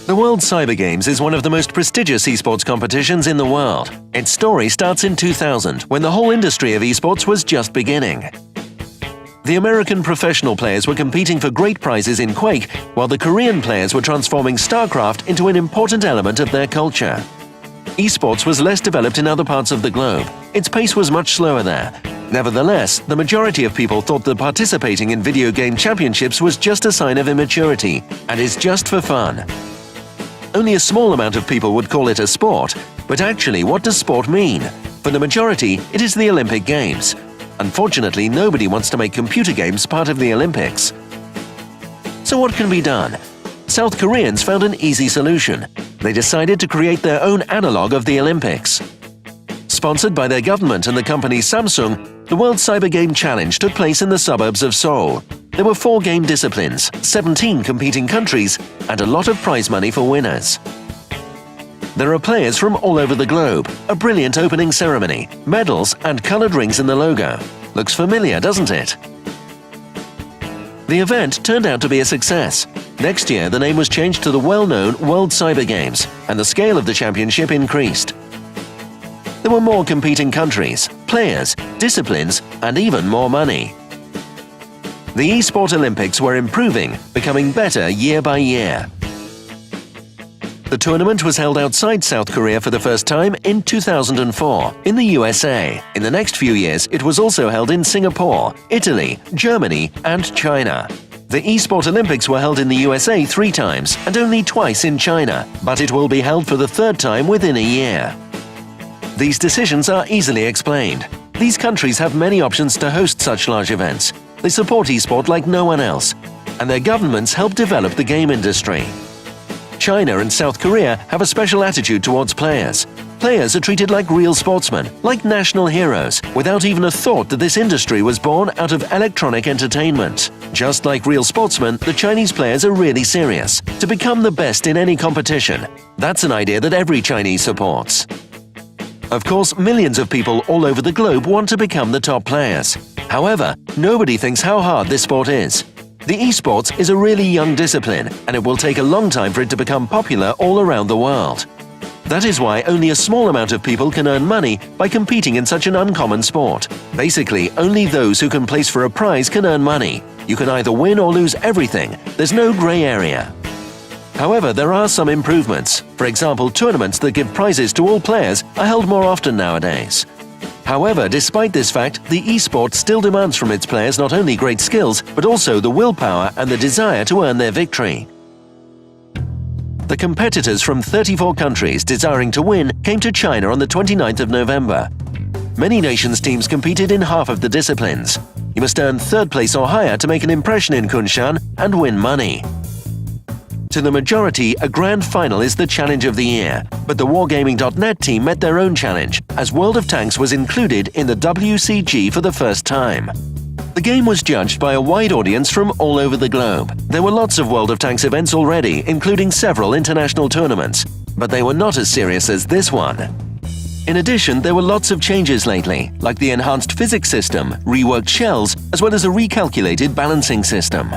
The World Cyber Games is one of the most prestigious esports competitions in the world. Its story starts in 2000, when the whole industry of esports was just beginning. The American professional players were competing for great prizes in Quake, while the Korean players were transforming StarCraft into an important element of their culture. Esports was less developed in other parts of the globe. Its pace was much slower there. Nevertheless, the majority of people thought that participating in video game championships was just a sign of immaturity and is just for fun. Only a small amount of people would call it a sport, but actually, what does sport mean? For the majority, it is the Olympic Games. Unfortunately, nobody wants to make computer games part of the Olympics. So what can be done? South Koreans found an easy solution. They decided to create their own analog of the Olympics. Sponsored by their government and the company Samsung, the World Cyber Game Challenge took place in the suburbs of Seoul. There were 4 game disciplines, 17 competing countries, and a lot of prize money for winners. There are players from all over the globe, a brilliant opening ceremony, medals and colored rings in the logo. Looks familiar, doesn't it? The event turned out to be a success. Next year, the name was changed to the well-known World Cyber Games, and the scale of the championship increased. There were more competing countries, players, disciplines, and even more money. The eSport Olympics were improving, becoming better year by year. The tournament was held outside South Korea for the first time in 2004, in the USA. In the next few years, it was also held in Singapore, Italy, Germany, and China. The eSport Olympics were held in the USA 3 times and only twice in China, but it will be held for the 3rd time within a year. These decisions are easily explained. These countries have many options to host such large events. They support eSport like no one else, and their governments help develop the game industry. China and South Korea have a special attitude towards players. Players are treated like real sportsmen, like national heroes, without even a thought that this industry was born out of electronic entertainment. Just like real sportsmen, the Chinese players are really serious, to become the best in any competition. That's an idea that every Chinese supports. Of course, millions of people all over the globe want to become the top players. However, nobody thinks how hard this sport is. The esports is a really young discipline, and it will take a long time for it to become popular all around the world. That is why only a small amount of people can earn money by competing in such an uncommon sport. Basically, only those who can place for a prize can earn money. You can either win or lose everything. There's no grey area. However, there are some improvements. For example, tournaments that give prizes to all players are held more often nowadays. However, despite this fact, the esport still demands from its players not only great skills, but also the willpower and the desire to earn their victory. The competitors from 34 countries desiring to win came to China on the 29th of November. Many nations' teams competed in half of the disciplines. You must earn 3rd place or higher to make an impression in Kunshan and win money. To the majority, a grand final is the challenge of the year, but the Wargaming.net team met their own challenge, as World of Tanks was included in the WCG for the first time. The game was judged by a wide audience from all over the globe. There were lots of World of Tanks events already, including several international tournaments, but they were not as serious as this one. In addition, there were lots of changes lately, like the enhanced physics system, reworked shells, as well as a recalculated balancing system.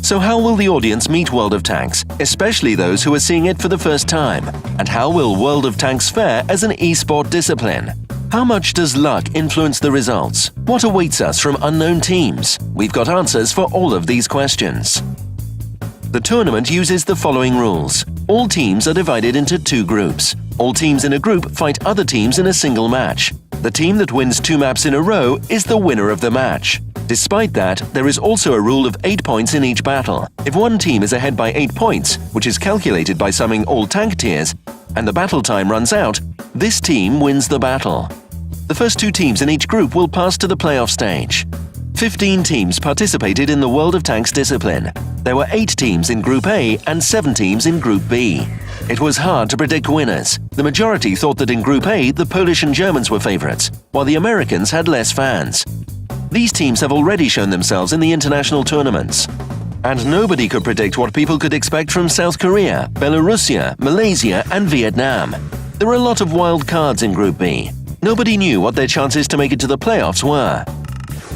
So how will the audience meet World of Tanks, especially those who are seeing it for the first time? And how will World of Tanks fare as an esport discipline? How much does luck influence the results? What awaits us from unknown teams? We've got answers for all of these questions. The tournament uses the following rules. All teams are divided into 2 groups. All teams in a group fight other teams in a single match. The team that wins 2 maps in a row is the winner of the match. Despite that, there is also a rule of 8 points in each battle. If one team is ahead by 8 points, which is calculated by summing all tank tiers, and the battle time runs out, this team wins the battle. The first 2 teams in each group will pass to the playoff stage. 15 teams participated in the World of Tanks discipline. There were 8 teams in Group A and 7 teams in Group B. It was hard to predict winners. The majority thought that in Group A, the Polish and Germans were favorites, while the Americans had less fans. These teams have already shown themselves in the international tournaments. And nobody could predict what people could expect from South Korea, Belarusia, Malaysia, and Vietnam. There were a lot of wild cards in Group B. Nobody knew what their chances to make it to the playoffs were.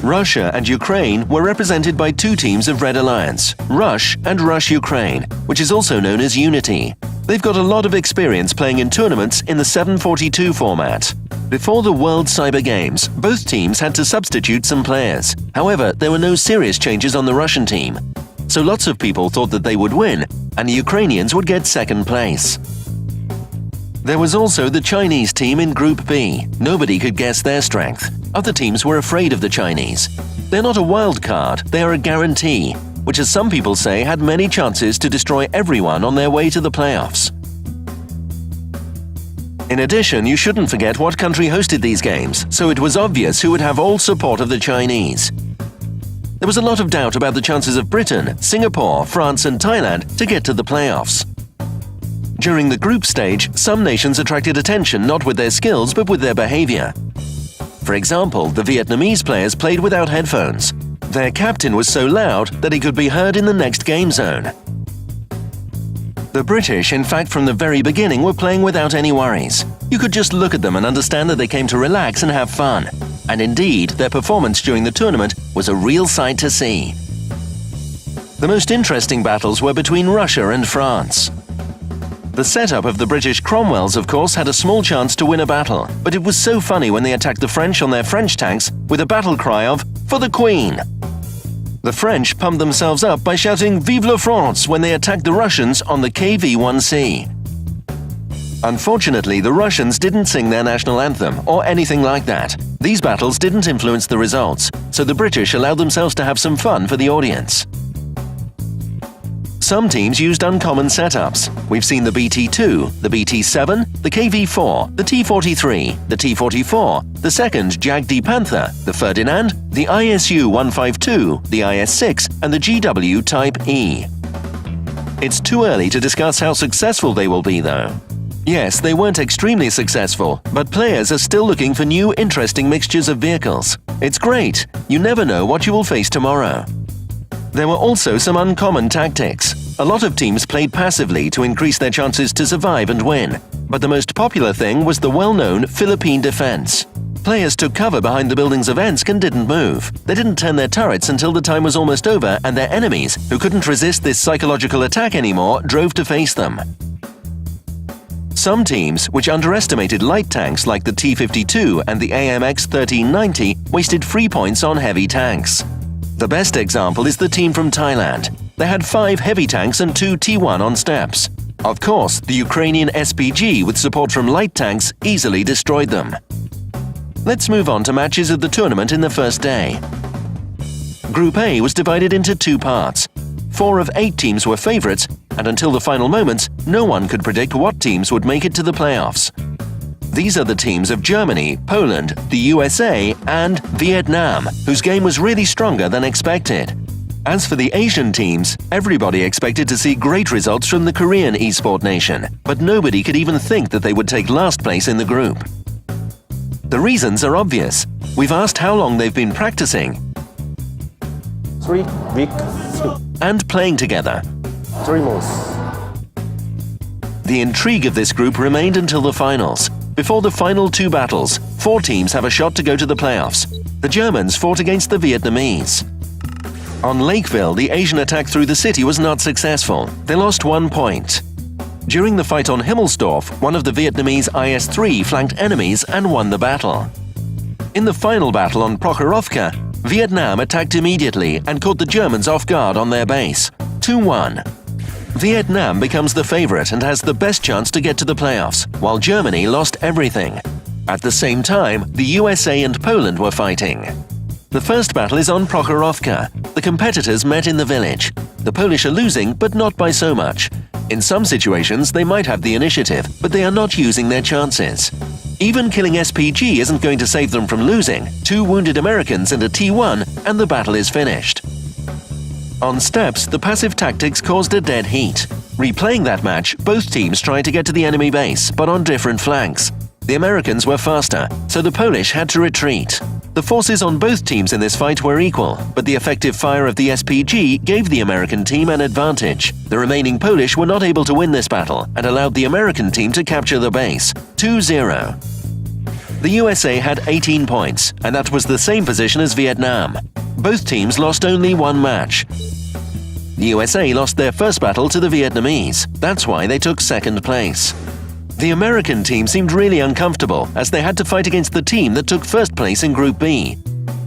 Russia and Ukraine were represented by two teams of Red Alliance, Rush and Rush Ukraine, which is also known as Unity. They've got a lot of experience playing in tournaments in the 742 format. Before the World Cyber Games, both teams had to substitute some players. However, there were no serious changes on the Russian team. So lots of people thought that they would win, and the Ukrainians would get second place. There was also the Chinese team in Group B. Nobody could guess their strength. Other teams were afraid of the Chinese. They're not a wild card, they are a guarantee, which, as some people say, had many chances to destroy everyone on their way to the playoffs. In addition, you shouldn't forget what country hosted these games, so it was obvious who would have all support of the Chinese. There was a lot of doubt about the chances of Britain, Singapore, France and Thailand to get to the playoffs. During the group stage, some nations attracted attention not with their skills but with their behavior. For example, the Vietnamese players played without headphones. Their captain was so loud that he could be heard in the next game zone. The British, in fact, from the very beginning were playing without any worries. You could just look at them and understand that they came to relax and have fun. And indeed, their performance during the tournament was a real sight to see. The most interesting battles were between Russia and France. The setup of the British Cromwells, of course, had a small chance to win a battle, but it was so funny when they attacked the French on their French tanks with a battle cry of "For the Queen!" The French pumped themselves up by shouting "Vive la France!" when they attacked the Russians on the KV-1C. Unfortunately, the Russians didn't sing their national anthem or anything like that. These battles didn't influence the results, so the British allowed themselves to have some fun for the audience. Some teams used uncommon setups. We've seen the BT-2, the BT-7, the KV-4, the T-43, the T-44, the second Jag-D Panther, the Ferdinand, the ISU-152, the IS-6 and the GW Type E. It's too early to discuss how successful they will be, though. Yes, they weren't extremely successful, but players are still looking for new, interesting mixtures of vehicles. It's great. You never know what you will face tomorrow. There were also some uncommon tactics. A lot of teams played passively to increase their chances to survive and win. But the most popular thing was the well-known Philippine defense. Players took cover behind the buildings of Ensk and didn't move. They didn't turn their turrets until the time was almost over and their enemies, who couldn't resist this psychological attack anymore, drove to face them. Some teams, which underestimated light tanks like the T-52 and the AMX 1390, wasted free points on heavy tanks. The best example is the team from Thailand. They had 5 heavy tanks and 2 T1 on steps. Of course, the Ukrainian SPG, with support from light tanks, easily destroyed them. Let's move on to matches of the tournament in the first day. Group A was divided into 2 parts. 4 of 8 teams were favourites, and until the final moments, no one could predict what teams would make it to the playoffs. These are the teams of Germany, Poland, the USA and Vietnam, whose game was really stronger than expected. As for the Asian teams, everybody expected to see great results from the Korean esport nation, but nobody could even think that they would take last place in the group. The reasons are obvious. We've asked how long they've been practicing 3 weeks. and playing together. 3 months. The intrigue of this group remained until the finals. Before the final 2 battles, 4 teams have a shot to go to the playoffs. The Germans fought against the Vietnamese. On Lakeville, the Asian attack through the city was not successful. They lost 1 point. During the fight on Himmelsdorf, one of the Vietnamese IS-3 flanked enemies and won the battle. In the final battle on Prokhorovka, Vietnam attacked immediately and caught the Germans off guard on their base. 2-1. Vietnam becomes the favorite and has the best chance to get to the playoffs, while Germany lost everything. At the same time, the USA and Poland were fighting. The first battle is on Prokhorovka. The competitors met in the village. The Polish are losing, but not by so much. In some situations, they might have the initiative, but they are not using their chances. Even killing SPG isn't going to save them from losing. 2 wounded Americans and a T1, and the battle is finished. On steps, the passive tactics caused a dead heat. Replaying that match, both teams tried to get to the enemy base, but on different flanks. The Americans were faster, so the Polish had to retreat. The forces on both teams in this fight were equal, but the effective fire of the SPG gave the American team an advantage. The remaining Polish were not able to win this battle and allowed the American team to capture the base. 2-0. The USA had 18 points, and that was the same position as Vietnam. Both teams lost only one match. The USA lost their first battle to the Vietnamese. That's why they took second place. The American team seemed really uncomfortable as they had to fight against the team that took first place in Group B.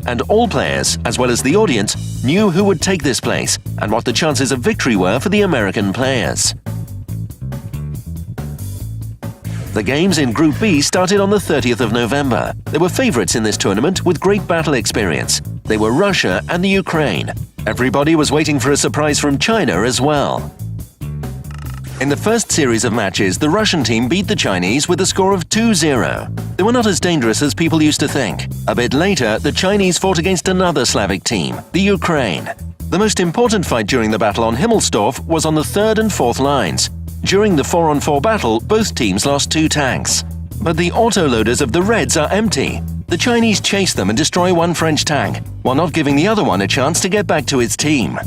And all players, as well as the audience, knew who would take this place and what the chances of victory were for the American players. The games in Group B started on the 30th of November. There were favourites in this tournament with great battle experience. They were Russia and the Ukraine. Everybody was waiting for a surprise from China as well. In the first series of matches, the Russian team beat the Chinese with a score of 2-0. They were not as dangerous as people used to think. A bit later, the Chinese fought against another Slavic team, the Ukraine. The most important fight during the battle on Himmelsdorf was on the 3rd and 4th lines. During the 4-on-4 battle, both teams lost 2 tanks. But the autoloaders of the Reds are empty. The Chinese chase them and destroy one French tank, while not giving the other one a chance to get back to its team.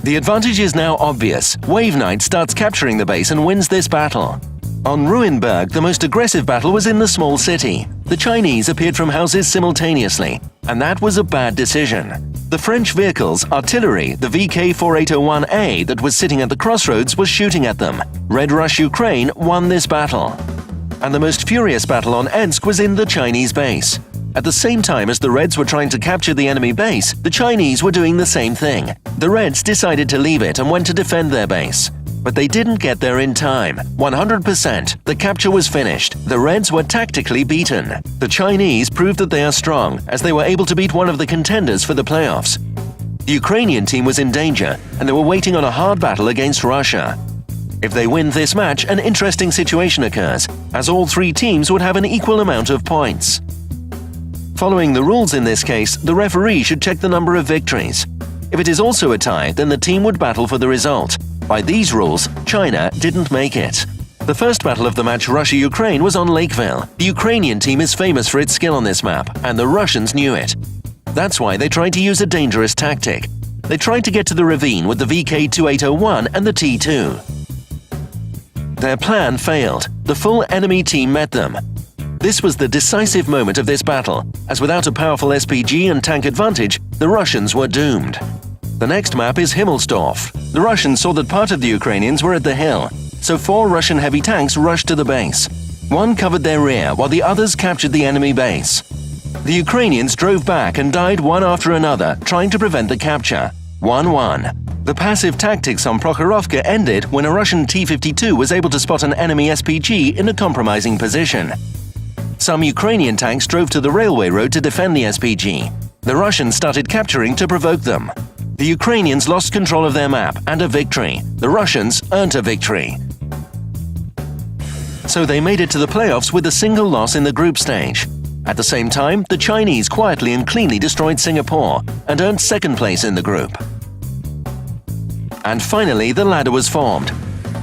The advantage is now obvious. Wave Knight starts capturing the base and wins this battle. On Ruinberg, the most aggressive battle was in the small city. The Chinese appeared from houses simultaneously, and that was a bad decision. The French vehicles, artillery, the VK-4801A that was sitting at the crossroads was shooting at them. Red Rush Ukraine won this battle. And the most furious battle on Ensk was in the Chinese base. At the same time as the Reds were trying to capture the enemy base, the Chinese were doing the same thing. The Reds decided to leave it and went to defend their base. But they didn't get there in time. 100%, the capture was finished. The Reds were tactically beaten. The Chinese proved that they are strong, as they were able to beat one of the contenders for the playoffs. The Ukrainian team was in danger, and they were waiting on a hard battle against Russia. If they win this match, an interesting situation occurs, as all 3 teams would have an equal amount of points. Following the rules in this case, the referee should check the number of victories. If it is also a tie, then the team would battle for the result. By these rules, China didn't make it. The first battle of the match, Russia-Ukraine, was on Lakeville. The Ukrainian team is famous for its skill on this map, and the Russians knew it. That's why they tried to use a dangerous tactic. They tried to get to the ravine with the VK-2801 and the T2. Their plan failed. The full enemy team met them. This was the decisive moment of this battle, as without a powerful SPG and tank advantage, the Russians were doomed. The next map is Himmelsdorf. The Russians saw that part of the Ukrainians were at the hill, so 4 Russian heavy tanks rushed to the base. One covered their rear, while the others captured the enemy base. The Ukrainians drove back and died one after another, trying to prevent the capture. 1-1. The passive tactics on Prokhorovka ended when a Russian T-52 was able to spot an enemy SPG in a compromising position. Some Ukrainian tanks drove to the railway road to defend the SPG. The Russians started capturing to provoke them. The Ukrainians lost control of their map and a victory. The Russians earned a victory. So they made it to the playoffs with a single loss in the group stage. At the same time, the Chinese quietly and cleanly destroyed Singapore and earned second place in the group. And finally, the ladder was formed.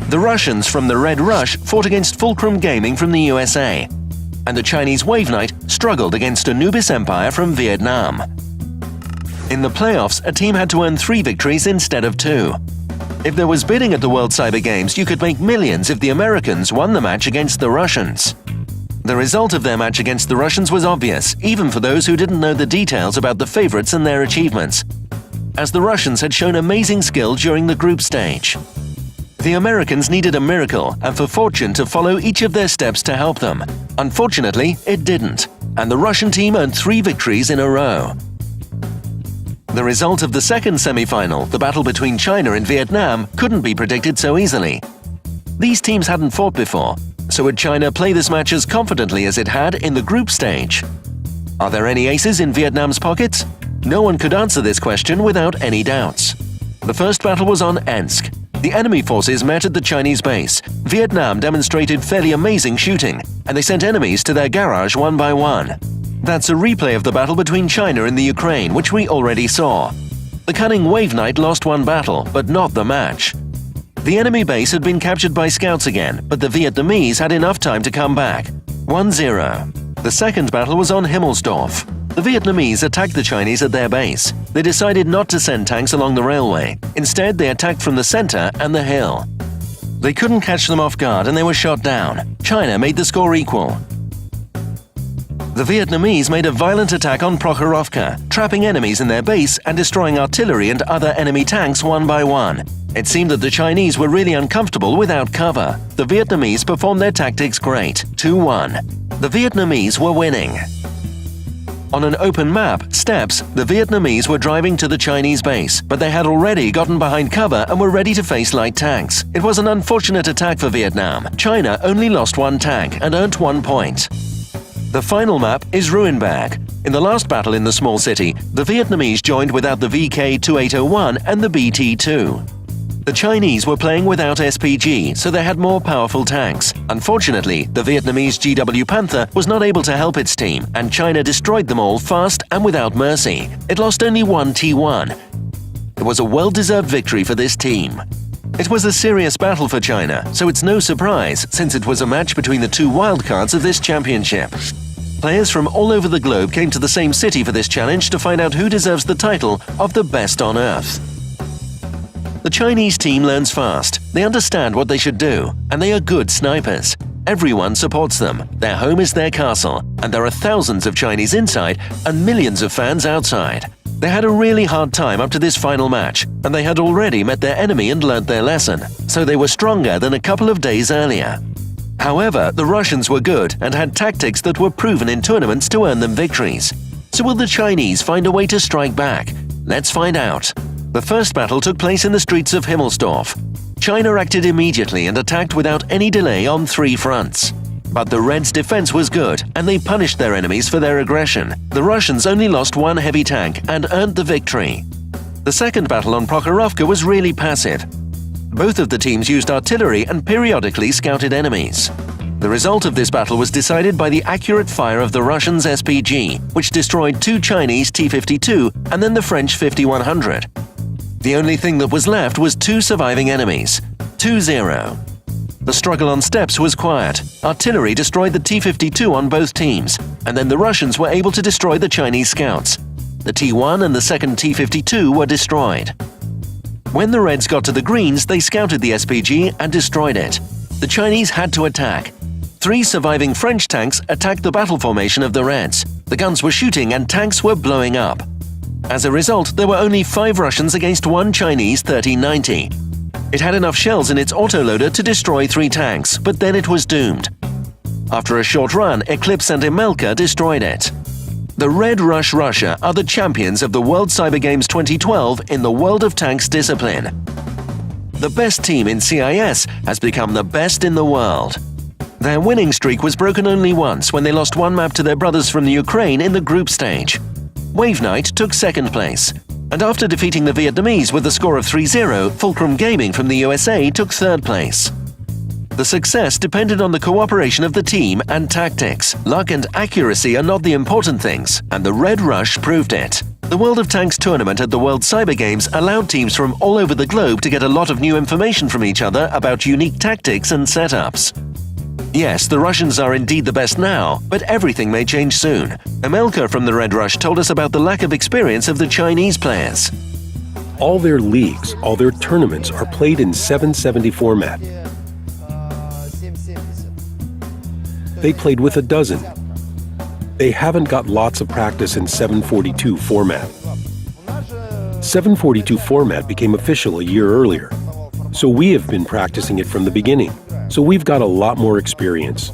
The Russians from the Red Rush fought against Fulcrum Gaming from the USA, and the Chinese Wave Knight struggled against Anubis Empire from Vietnam. In the playoffs, a team had to earn 3 victories instead of 2. If there was bidding at the World Cyber Games, you could make millions if the Americans won the match against the Russians. The result of their match against the Russians was obvious, even for those who didn't know the details about the favorites and their achievements, as the Russians had shown amazing skill during the group stage. The Americans needed a miracle and for fortune to follow each of their steps to help them. Unfortunately, it didn't, and the Russian team earned 3 victories in a row. The result of the second semi-final, the battle between China and Vietnam, couldn't be predicted so easily. These teams hadn't fought before, so would China play this match as confidently as it had in the group stage? Are there any aces in Vietnam's pockets? No one could answer this question without any doubts. The first battle was on Ensk. The enemy forces met at the Chinese base. Vietnam demonstrated fairly amazing shooting, and they sent enemies to their garage one by one. That's a replay of the battle between China and the Ukraine, which we already saw. The cunning Wave Knight lost one battle, but not the match. The enemy base had been captured by scouts again, but the Vietnamese had enough time to come back. 1-0. The second battle was on Himmelsdorf. The Vietnamese attacked the Chinese at their base. They decided not to send tanks along the railway. Instead, they attacked from the center and the hill. They couldn't catch them off guard and they were shot down. China made the score equal. The Vietnamese made a violent attack on Prokhorovka, trapping enemies in their base and destroying artillery and other enemy tanks one by one. It seemed that the Chinese were really uncomfortable without cover. The Vietnamese performed their tactics great, 2-1. The Vietnamese were winning. On an open map, steppes, the Vietnamese were driving to the Chinese base, but they had already gotten behind cover and were ready to face light tanks. It was an unfortunate attack for Vietnam. China only lost 1 tank and earned 1 point. The final map is Ruinberg. In the last battle in the small city, the Vietnamese joined without the VK-2801 and the BT-2. The Chinese were playing without SPG, so they had more powerful tanks. Unfortunately, the Vietnamese GW Panther was not able to help its team, and China destroyed them all fast and without mercy. It lost only 1 T1. It was a well-deserved victory for this team. It was a serious battle for China, so it's no surprise since it was a match between the 2 wildcards of this championship. Players from all over the globe came to the same city for this challenge to find out who deserves the title of the best on Earth. The Chinese team learns fast, they understand what they should do, and they are good snipers. Everyone supports them, their home is their castle, and there are thousands of Chinese inside and millions of fans outside. They had a really hard time up to this final match, and they had already met their enemy and learnt their lesson, so they were stronger than a couple of days earlier. However, the Russians were good and had tactics that were proven in tournaments to earn them victories. So will the Chinese find a way to strike back? Let's find out. The first battle took place in the streets of Himmelsdorf. China acted immediately and attacked without any delay on 3 fronts. But the Reds' defense was good, and they punished their enemies for their aggression. The Russians only lost 1 heavy tank and earned the victory. The second battle on Prokhorovka was really passive. Both of the teams used artillery and periodically scouted enemies. The result of this battle was decided by the accurate fire of the Russians' SPG, which destroyed 2 Chinese T-52 and then the French 5100. The only thing that was left was 2 surviving enemies, 2-0. The struggle on steppes was quiet. Artillery destroyed the T-52 on both teams, and then the Russians were able to destroy the Chinese scouts. The T-1 and the second T-52 were destroyed. When the Reds got to the greens, they scouted the SPG and destroyed it. The Chinese had to attack. 3 surviving French tanks attacked the battle formation of the Reds. The guns were shooting and tanks were blowing up. As a result, there were only 5 Russians against 1 Chinese 1390. It had enough shells in its autoloader to destroy 3 tanks, but then it was doomed. After a short run, Eclipse and Emelka destroyed it. The Red Rush Russia are the champions of the World Cyber Games 2012 in the World of Tanks discipline. The best team in CIS has become the best in the world. Their winning streak was broken only once when they lost 1 map to their brothers from the Ukraine in the group stage. Wave Knight took 2nd place, and after defeating the Vietnamese with a score of 3-0, Fulcrum Gaming from the USA took 3rd place. The success depended on the cooperation of the team and tactics. Luck and accuracy are not the important things, and the Red Rush proved it. The World of Tanks tournament at the World Cyber Games allowed teams from all over the globe to get a lot of new information from each other about unique tactics and setups. Yes, the Russians are indeed the best now, but everything may change soon. Emelka from the Red Rush told us about the lack of experience of the Chinese players. All their leagues, all their tournaments are played in 770 format. They played with a dozen. They haven't got lots of practice in 742 format. 742 format became official a year earlier, so we have been practicing it from the beginning. So we've got a lot more experience.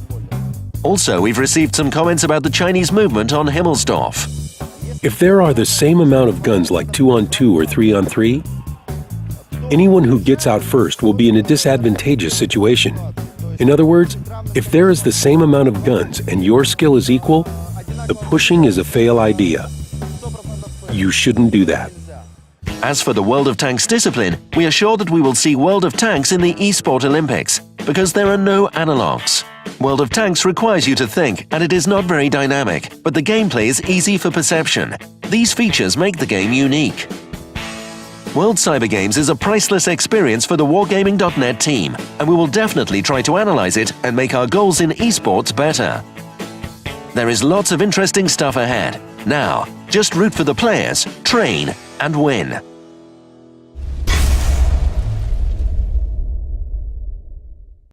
Also, we've received some comments about the Chinese movement on Himmelsdorf. If there are the same amount of guns like 2-on-2 or 3-on-3, anyone who gets out first will be in a disadvantageous situation. In other words, if there is the same amount of guns and your skill is equal, the pushing is a fail idea. You shouldn't do that. As for the World of Tanks discipline, we are sure that we will see World of Tanks in the eSport Olympics, because there are no analogs. World of Tanks requires you to think, and it is not very dynamic, but the gameplay is easy for perception. These features make the game unique. World Cyber Games is a priceless experience for the Wargaming.net team, and we will definitely try to analyze it and make our goals in esports better. There is lots of interesting stuff ahead. Now, just root for the players, train, and win.